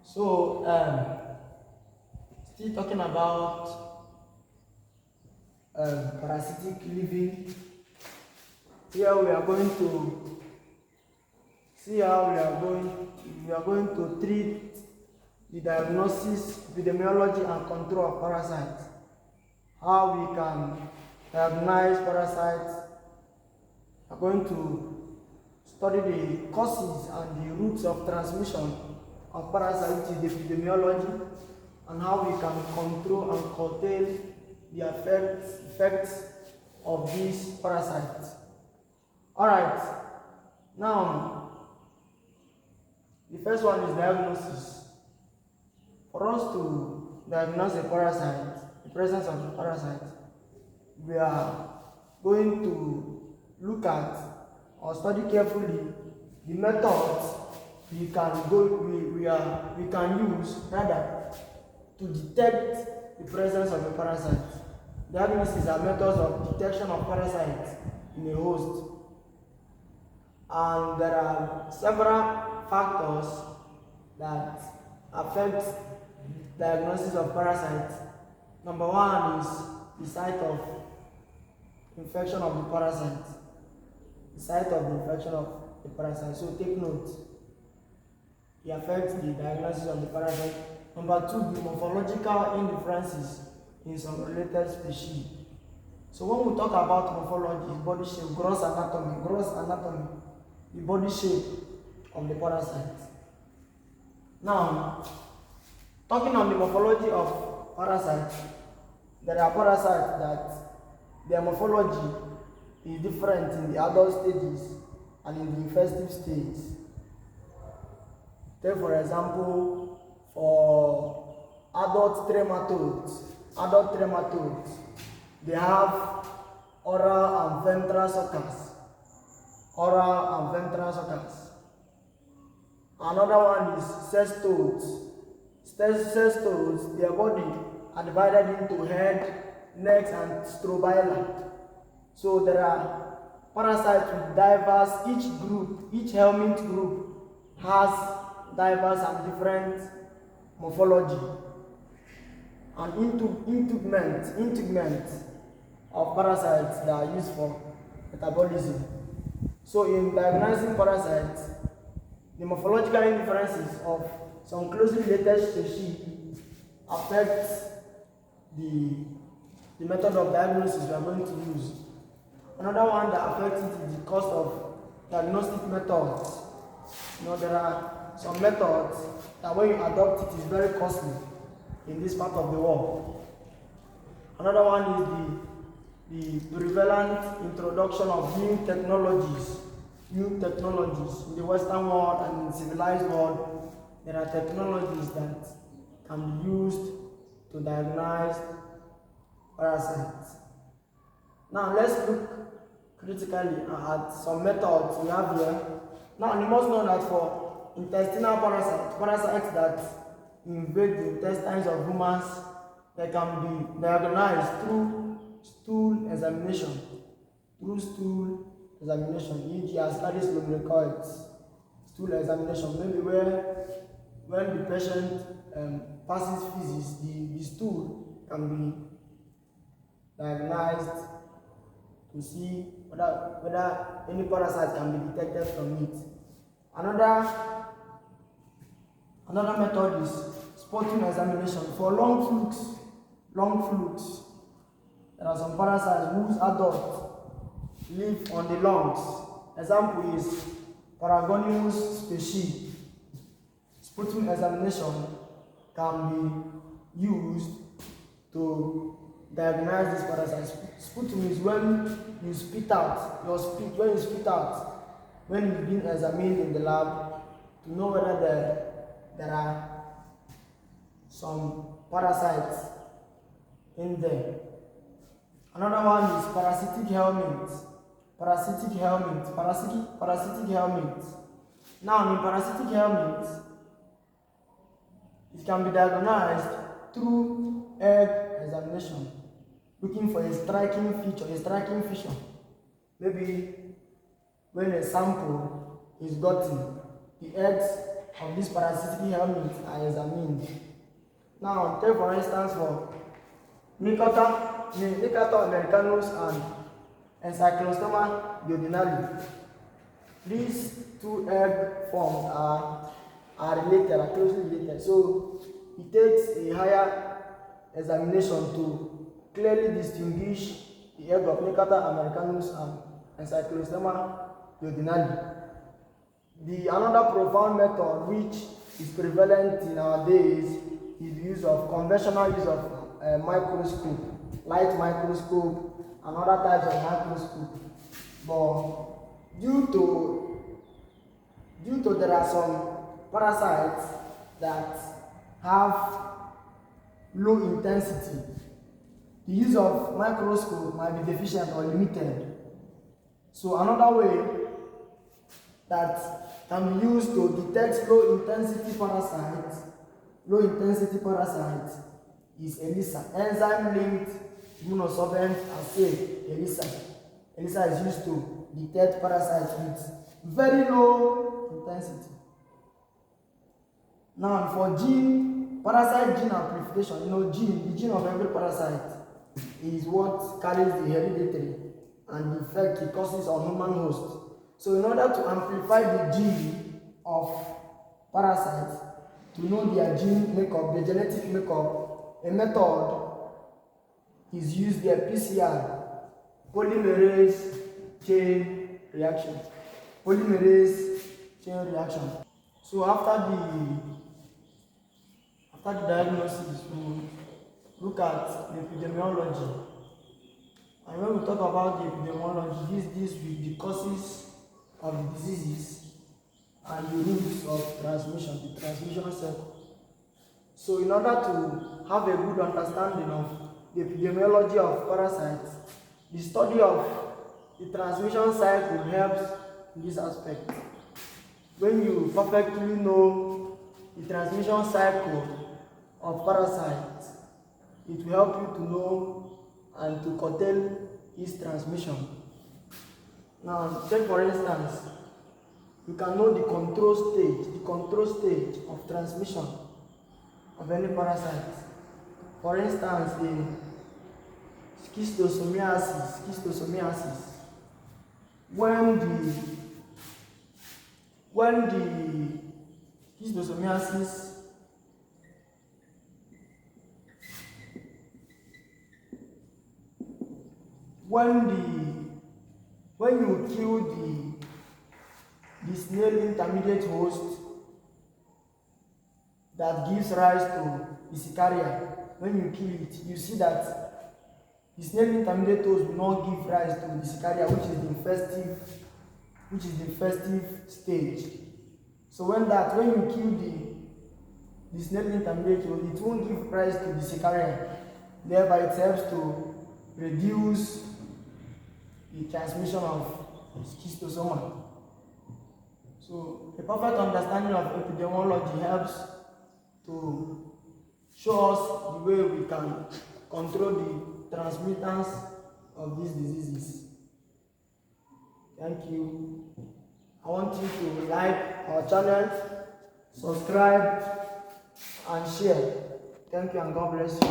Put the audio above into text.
So, still talking about parasitic living. Here we are going to see how we are going to treat the diagnosis, epidemiology, and control of parasites. How we can diagnose parasites. We are going to study the causes and the routes of transmission of parasites, which is the epidemiology, and how we can control and curtail the effects of these parasites. Alright, now the first one is diagnosis. For us to diagnose a parasite, the presence of the parasite, we are going to look at or study carefully the methods we can use rather to detect the presence of a parasite. Diagnosis are methods of detection of parasites in a host, and there are several factors that affect diagnosis of parasites. Number one is the site of infection of the parasite. The site of the infection of the parasite. So take note. It affects the diagnosis of the parasite. Number two, the morphological indifferences in some related species. So when we talk about morphology, body shape, gross anatomy, the body shape of the parasite. Now, talking on the morphology of parasites, there are parasites that their morphology is different in the adult stages and in the infestive stage. Take for example, for adult trematodes, they have oral and ventral suckers. Another one is cestodes. Cestodes, their body are divided into head, neck, and strobila. So there are parasites with diverse, each helminth group has diverse and different morphology. And integument of parasites that are used for metabolism. So in diagnosing parasites, the morphological indifferences of some closely related species affect the method of diagnosis we are going to use. Another one that affects it is the cost of diagnostic methods. There are some methods that when you adopt it is very costly in this part of the world. Another one is the prevalent introduction of new technologies in the Western world and in the civilized world. There are technologies that can be used to diagnose parasites. Now let's look critically at some methods we have here. Now you must know that for intestinal parasites that invade the intestines of humans, they can be diagnosed through stool examination, e.g. Ascaris lumbricoides. Stool examination, maybe when the patient passes feces, the stool can be diagnosed to see whether any parasite can be detected from it. Another method is sputum examination. For long flukes, there are some parasites whose adults live on the lungs. Example is Paragonimus species. Sputum examination can be used to diagnose these parasites. Sputum is when you spit out, when you've been examined in the lab to know whether there are some parasites in there. Another one is parasitic helminth. Now in parasitic helminth, it can be diagnosed through egg examination, looking for a striking feature. Maybe when a sample is gotten, the eggs of these parasitic helminths are examined. Now, take for instance for Nicata americanus and Encyclostoma duodenale. These two egg forms are related, are closely related. So it takes a higher examination to clearly distinguish the egg of Nicata americanus and Encyclostoma duodenale. Another profound method which is prevalent in our days is the use of conventional use of microscope, light microscope, and other types of microscope. But due to there are some parasites that have low intensity, the use of microscope might be deficient or limited. So another way that can be used to detect low intensity parasites is ELISA, enzyme linked immunosorbent assay. ELISA is used to detect parasites with very low intensity. Now for parasite gene amplification, the gene of every parasite is what carries the hereditary and the effect it causes on human host. So in order to amplify the gene of parasites, to know their gene makeup, their genetic makeup, a method is used there, PCR, polymerase chain reaction. So after the diagnosis, we look at the epidemiology. And when we talk about the epidemiology, this deals with the causes of the diseases and the routes of transmission, the transmission cycle. So in order to have a good understanding of the epidemiology of parasites, the study of the transmission cycle helps in this aspect. When you perfectly know the transmission cycle of parasites, it will help you to know and to curtail its transmission. Now, take for instance, you can know the control stage of transmission of any parasite. For instance, in schistosomiasis, when the schistosomiasis when you kill the snail intermediate host that gives rise to the Sicaria, when you kill it, you see that the snail intermediate host will not give rise to the Sicaria, which is the infestive stage. So when you kill the snail intermediate host, it won't give rise to the Sicaria. Thereby it helps to reduce the transmission of schistosoma. So a perfect understanding of epidemiology helps to show us the way we can control the transmittance of these diseases. Thank you. I want you to like our channel, subscribe, and share. Thank you, and God bless you.